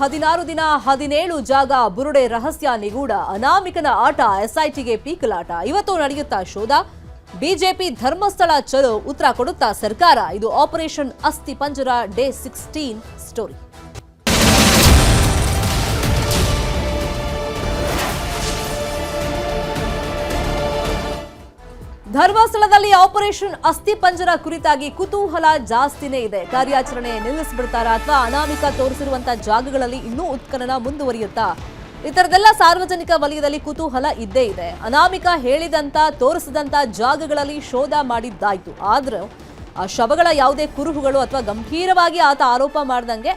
16 ದಿನ 17 ಜಾಗ ಬುರುಡೆ ರಹಸ್ಯ ನಿಗೂಢ ಅನಾಮಿಕನ ಆಟ ಎಸ್ಐಟಿಗೆ ಪೀಕಲಾಟ ಇವತ್ತು ನಡೆಯುತ್ತಾ ಶೋಧ ಬಿಜೆಪಿ ಧರ್ಮಸ್ಥಳ ಚಲೋ ಉತ್ತರ ಕೊಡುತ್ತಾ ಸರ್ಕಾರ ಇದು ಆಪರೇಷನ್ ಅಸ್ಥಿ ಪಂಜರ ಡೇ 16 ಸ್ಟೋರಿ ಧರ್ಮಸ್ಥಳದಲ್ಲಿ ಆಪರೇಷನ್ ಅಸ್ಥಿ ಪಂಜರ ಕುರಿತಾಗಿ ಕುತೂಹಲ ಜಾಸ್ತಿನೇ ಇದೆ. ಕಾರ್ಯಾಚರಣೆ ನಿಲ್ಲಿಸಿಬಿಡ್ತಾರಾ ಅಥವಾ ಅನಾಮಿಕ ತೋರಿಸಿರುವಂತಹ ಜಾಗಗಳಲ್ಲಿ ಇನ್ನೂ ಉತ್ಖನನ ಮುಂದುವರಿಯುತ್ತಾ? ಈ ತರದೆಲ್ಲ ಸಾರ್ವಜನಿಕ ವಲಯದಲ್ಲಿ ಕುತೂಹಲ ಇದ್ದೇ ಇದೆ. ಅನಾಮಿಕ ಹೇಳಿದಂತ ತೋರಿಸಿದಂತ ಜಾಗಗಳಲ್ಲಿ ಶೋಧ ಮಾಡಿದ್ದಾಯ್ತು, ಆದ್ರೆ ಆ ಶವಗಳ ಯಾವುದೇ ಕುರುಹುಗಳು ಅಥವಾ ಗಂಭೀರವಾಗಿ ಆತ ಆರೋಪ ಮಾಡ್ದಂಗೆ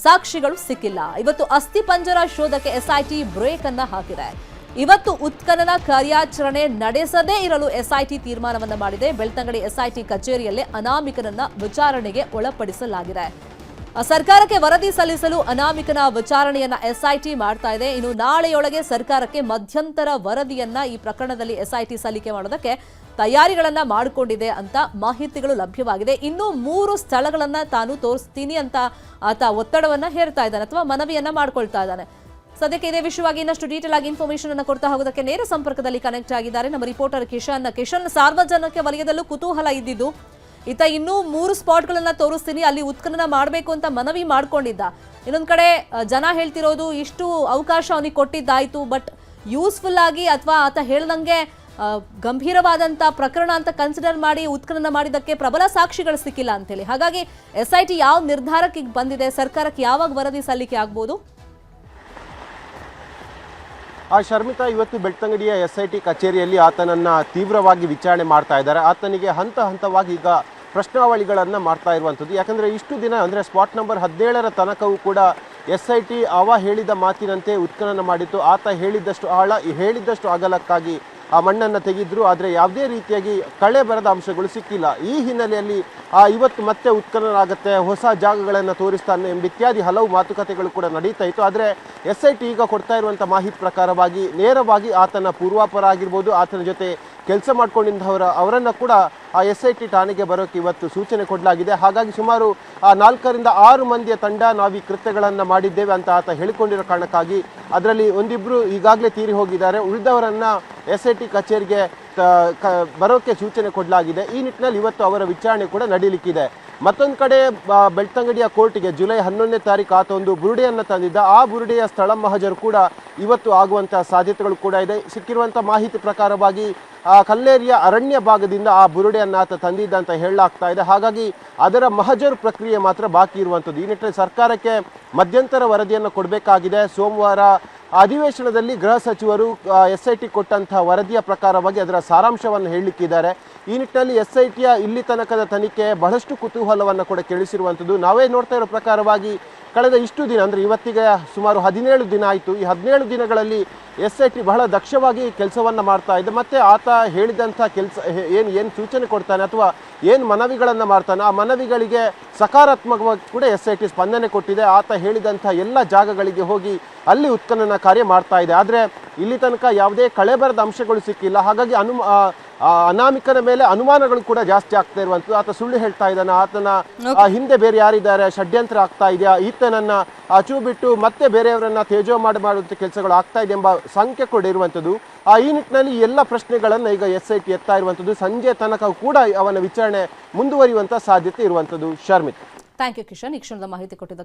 ಸಾಕ್ಷಿಗಳು ಸಿಕ್ಕಿಲ್ಲ. ಇವತ್ತು ಅಸ್ಥಿ ಪಂಜರ ಶೋಧಕ್ಕೆ ಎಸ್ಐಟಿ ಬ್ರೇಕ್ ಅನ್ನ ಹಾಕಿದೆ. ಇವತ್ತು ಉತ್ಖನನ ಕಾರ್ಯಾಚರಣೆ ನಡೆಸದೇ ಇರಲು ಎಸ್ಐಟಿ ತೀರ್ಮಾನವನ್ನ ಮಾಡಿದೆ. ಬೆಳ್ತಂಗಡಿ ಎಸ್ಐಟಿ ಕಚೇರಿಯಲ್ಲೇ ಅನಾಮಿಕನನ್ನ ವಿಚಾರಣೆಗೆ ಒಳಪಡಿಸಲಾಗಿದೆ. ಸರ್ಕಾರಕ್ಕೆ ವರದಿ ಸಲ್ಲಿಸಲು ಅನಾಮಿಕನ ವಿಚಾರಣೆಯನ್ನ ಎಸ್ಐಟಿ ಮಾಡ್ತಾ ಇದೆ. ಇನ್ನು ನಾಳೆಯೊಳಗೆ ಸರ್ಕಾರಕ್ಕೆ ಮಧ್ಯಂತರ ವರದಿಯನ್ನ ಈ ಪ್ರಕರಣದಲ್ಲಿ ಎಸ್ಐಟಿ ಸಲ್ಲಿಕೆ ಮಾಡೋದಕ್ಕೆ ತಯಾರಿಗಳನ್ನ ಮಾಡಿಕೊಂಡಿದೆ ಅಂತ ಮಾಹಿತಿಗಳು ಲಭ್ಯವಾಗಿದೆ. ಇನ್ನು 3 ಸ್ಥಳಗಳನ್ನ ತಾನು ತೋರಿಸ್ತೀನಿ ಅಂತ ಆತ ಒತ್ತಡವನ್ನ ಹೇರ್ತಾ ಇದ್ದಾನೆ ಅಥವಾ ಮನವಿಯನ್ನ ಮಾಡ್ಕೊಳ್ತಾ ಇದ್ದಾನೆ. ಸದ್ಯಕ್ಕೆ ಇದೇ ವಿಷಯವಾಗಿ ಇನ್ನಷ್ಟು ಡೀಟೇಲ್ ಆಗಿ ಇನ್ಫಾರ್ಮೇಶನ್ ಅನ್ನು ಕೊಡ್ತಾ ಹೋಗೋದಕ್ಕೆ ನೇರ ಸಂಪರ್ಕದಲ್ಲಿ ಕನೆಕ್ಟ್ ಆಗಿದ್ದಾರೆ ನಮ್ಮ ರಿಪೋರ್ಟರ್ ಕಿಶನ್. ಸಾರ್ವಜನಿಕ ವಲಯದಲ್ಲೂ ಕುತೂಹಲ ಇದ್ದಿದ್ದು, ಈತ ಇನ್ನೂ 3 ಸ್ಪಾಟ್ಗಳನ್ನ ತೋರಿಸ್ತೀನಿ, ಅಲ್ಲಿ ಉತ್ಖನನ ಮಾಡಬೇಕು ಅಂತ ಮನವಿ ಮಾಡ್ಕೊಂಡಿದ್ದ. ಇನ್ನೊಂದ್ ಕಡೆ ಜನ ಹೇಳ್ತಿರೋದು ಇಷ್ಟು ಅವಕಾಶ ಅವನಿಗೆ ಕೊಟ್ಟಿದ್ದಾಯ್ತು, ಬಟ್ ಯೂಸ್ಫುಲ್ ಆಗಿ ಅಥವಾ ಆತ ಹೇಳ್ದಂಗೆ ಗಂಭೀರವಾದಂತ ಪ್ರಕರಣ ಅಂತ ಕನ್ಸಿಡರ್ ಮಾಡಿ ಉತ್ಖನನ ಮಾಡಿದ್ದಕ್ಕೆ ಪ್ರಬಲ ಸಾಕ್ಷಿಗಳು ಸಿಕ್ಕಿಲ್ಲ ಅಂತೇಳಿ. ಹಾಗಾಗಿ ಎಸ್ಐಟಿ ಯಾವ ನಿರ್ಧಾರಕ್ಕೆ ಬಂದಿದೆ, ಸರ್ಕಾರಕ್ಕೆ ಯಾವಾಗ ವರದಿ ಸಲ್ಲಿಕೆ ಆಗ್ಬೋದು? ಶರ್ಮಿತಾ, ಇವತ್ತು ಬೆಳ್ತಂಗಡಿಯ ಎಸ್ಐಟಿ ಕಚೇರಿಯಲ್ಲಿ ಆತನನ್ನ ತೀವ್ರವಾಗಿ ವಿಚಾರಣೆ ಮಾಡ್ತಾ ಇದ್ದಾರೆ. ಆತನಿಗೆ ಹಂತ ಹಂತವಾಗಿ ಈಗ ಪ್ರಶ್ನಾವಳಿಗಳನ್ನು ಮಾಡ್ತಾ ಇರುವಂಥದ್ದು. ಯಾಕಂದರೆ ಇಷ್ಟು ದಿನ ಅಂದರೆ ಸ್ಪಾಟ್ ನಂಬರ್ 17ರ ತನಕವೂ ಕೂಡ ಎಸ್ಐಟಿ ಹೇಳಿದ ಮಾತಿನಂತೆ ಉತ್ಖನನ ಮಾಡಿತ್ತು. ಆತ ಹೇಳಿದ್ದಷ್ಟು ಆಳ ಹೇಳಿದ್ದಷ್ಟು ಅಗಲಕ್ಕಾಗಿ ಆ ಮಣ್ಣನ್ನು ತೆಗೆದ್ರು, ಆದರೆ ಯಾವುದೇ ರೀತಿಯಾಗಿ ಕಳೆ ಬರದ ಅಂಶಗಳು ಸಿಕ್ಕಿಲ್ಲ. ಈ ಹಿನ್ನೆಲೆಯಲ್ಲಿ ಇವತ್ತು ಮತ್ತೆ ಉತ್ಖನನ ಆಗುತ್ತೆ, ಹೊಸ ಜಾಗಗಳನ್ನು ತೋರಿಸ್ತಾನೆ ಎಂಬಿತ್ಯಾದಿ ಹಲವು ಮಾತುಕತೆಗಳು ಕೂಡ ನಡೀತಾ ಇತ್ತು. ಆದರೆ ಎಸ್ಐಟಿ ಈಗ ಕೊಡ್ತಾ ಇರುವಂಥ ಮಾಹಿತಿ ಪ್ರಕಾರವಾಗಿ ನೇರವಾಗಿ ಆತನ ಪೂರ್ವಾಪರ ಆಗಿರ್ಬೋದು, ಆತನ ಜೊತೆ ಕೆಲಸ ಮಾಡ್ಕೊಂಡಿದ್ದವರನ್ನು ಕೂಡ ಆ ಎಸ್ಐಟಿ ಠಾಣೆಗೆ ಬರೋಕ್ಕೆ ಇವತ್ತು ಸೂಚನೆ ಕೊಡಲಾಗಿದೆ. ಹಾಗಾಗಿ ಸುಮಾರು 4 ರಿಂದ 6 ಮಂದಿಯ ತಂಡ ನಾವು ಈ ಕೃತ್ಯಗಳನ್ನು ಮಾಡಿದ್ದೇವೆ ಅಂತ ಆತ ಹೇಳಿಕೊಂಡಿರೋ ಕಾರಣಕ್ಕಾಗಿ ಅದರಲ್ಲಿ ಒಂದಿಬ್ಬರು ಈಗಾಗಲೇ ತೀರಿ ಹೋಗಿದ್ದಾರೆ. ಉಳಿದವರನ್ನು ಎಸ್ಐಟಿ ಕಚೇರಿಗೆ ಬರೋಕ್ಕೆ ಸೂಚನೆ ಕೊಡಲಾಗಿದೆ. ಈ ನಿಟ್ಟಿನಲ್ಲಿ ಇವತ್ತು ಅವರ ವಿಚಾರಣೆ ಕೂಡ ನಡೀಲಿಕ್ಕಿದೆ. ಮತ್ತೊಂದು ಕಡೆ ಬೆಳ್ತಂಗಡಿಯ ಕೋರ್ಟ್ಗೆ ಜುಲೈ 11ನೇ ತಾರೀಕು ಆತ ಒಂದು ಬುರುಡೆಯನ್ನು ತಂದಿದ್ದ. ಆ ಬುರುಡೆಯ ಸ್ಥಳ ಮಹಜರು ಕೂಡ ಇವತ್ತು ಆಗುವಂತಹ ಸಾಧ್ಯತೆಗಳು ಕೂಡ ಇದೆ. ಸಿಕ್ಕಿರುವಂಥ ಮಾಹಿತಿ ಪ್ರಕಾರವಾಗಿ ಕಲ್ಲೇರಿಯ ಅರಣ್ಯ ಭಾಗದಿಂದ ಆ ಬುರುಡೆಯನ್ನು ಆತ ತಂದಿದ್ದ ಅಂತ ಹೇಳಲಾಗ್ತಾ ಇದೆ. ಹಾಗಾಗಿ ಅದರ ಮಹಜರು ಪ್ರಕ್ರಿಯೆ ಮಾತ್ರ ಬಾಕಿ ಇರುವಂಥದ್ದು. ಈ ನಿಟ್ಟಿನಲ್ಲಿ ಸರ್ಕಾರಕ್ಕೆ ಮಧ್ಯಂತರ ವರದಿಯನ್ನು ಕೊಡಬೇಕಾಗಿದೆ. ಸೋಮವಾರ ಅಧಿವೇಶನದಲ್ಲಿ ಗೃಹ ಸಚಿವರು ಎಸ್ಐಟಿ ಕೊಟ್ಟಂತಹ ವರದಿಯ ಪ್ರಕಾರವಾಗಿ ಅದರ ಸಾರಾಂಶವನ್ನು ಹೇಳಲಿಕ್ಕಿದ್ದಾರೆ. ಈ ನಿಟ್ಟಿನಲ್ಲಿ ಎಸ್ಐಟಿಯ ಇಲ್ಲಿ ತನಕದ ತನಿಖೆ ಬಹಳಷ್ಟು ಕುತೂಹಲವನ್ನು ಕೂಡ ಕೇಳಿಸಿರುವಂಥದ್ದು. ನಾವೇ ನೋಡ್ತಾ ಇರೋ ಪ್ರಕಾರವಾಗಿ ಕಳೆದ ಇಷ್ಟು ದಿನ ಅಂದರೆ ಇವತ್ತಿಗೆ ಸುಮಾರು 17 ದಿನ ಆಯಿತು. ಈ 17 ದಿನಗಳಲ್ಲಿ ಎಸ್ಐಟಿ ಬಹಳ ದಕ್ಷವಾಗಿ ಕೆಲಸವನ್ನು ಮಾಡ್ತಾ ಇದೆ. ಮತ್ತು ಆತ ಹೇಳಿದಂಥ ಕೆಲಸ ಏನು ಸೂಚನೆ ಕೊಡ್ತಾನೆ ಅಥವಾ ಏನು ಮನವಿಗಳನ್ನು ಮಾಡ್ತಾನೆ, ಆ ಮನವಿಗಳಿಗೆ ಸಕಾರಾತ್ಮಕವಾಗಿ ಕೂಡ ಎಸ್ಐಟಿ ಸ್ಪಂದನೆ ಕೊಟ್ಟಿದೆ. ಆತ ಹೇಳಿದಂಥ ಎಲ್ಲ ಜಾಗಗಳಿಗೆ ಹೋಗಿ ಅಲ್ಲಿ ಉತ್ಖನನ ಕಾರ್ಯ ಮಾಡ್ತಾ ಇದೆ. ಆದರೆ ಇಲ್ಲಿ ತನಕ ಯಾವುದೇ ಕಳೆಬರದ ಅಂಶಗಳು ಸಿಕ್ಕಿಲ್ಲ. ಹಾಗಾಗಿ ಅನಾಮಿಕನ ಮೇಲೆ ಅನುಮಾನಗಳು ಕೂಡ ಜಾಸ್ತಿ ಆಗ್ತಾ ಇರುವಂಥದ್ದು. ಆತ ಸುಳ್ಳು ಹೇಳ್ತಾ ಇದ್ದಾನೆ, ಆತನ ಹಿಂದೆ ಬೇರೆ ಯಾರಿದ್ದಾರೆ, ಷಡ್ಯಂತ್ರ ಆಗ್ತಾ ಇದೆಯಾ, ಈತನನ್ನ ಅಚು ಬಿಟ್ಟು ಮತ್ತೆ ಬೇರೆಯವರನ್ನ ತೇಜೋ ಮಾಡುವಂಥ ಕೆಲಸಗಳು ಆಗ್ತಾ ಇದೆ ಎಂಬ ಸಂಖ್ಯೆ ಕೂಡ ಇರುವಂಥದ್ದು. ಈ ನಿಟ್ಟಿನಲ್ಲಿ ಎಲ್ಲ ಪ್ರಶ್ನೆಗಳನ್ನು ಈಗ ಎಸ್ಐಟಿ ಎತ್ತಾ ಇರುವಂಥದ್ದು. ಸಂಜೆ ತನಕ ಕೂಡ ಅವನ ವಿಚಾರಣೆ ಮುಂದುವರಿಯುವಂಥ ಸಾಧ್ಯತೆ ಇರುವಂಥದ್ದು. ಶರ್ಮಿತ್, ಥ್ಯಾಂಕ್ ಯು ಕಿಶನ್, ಈ ಕ್ಷಣದ ಮಾಹಿತಿ ಕೊಟ್ಟಿದ್ದಕ್ಕೆ.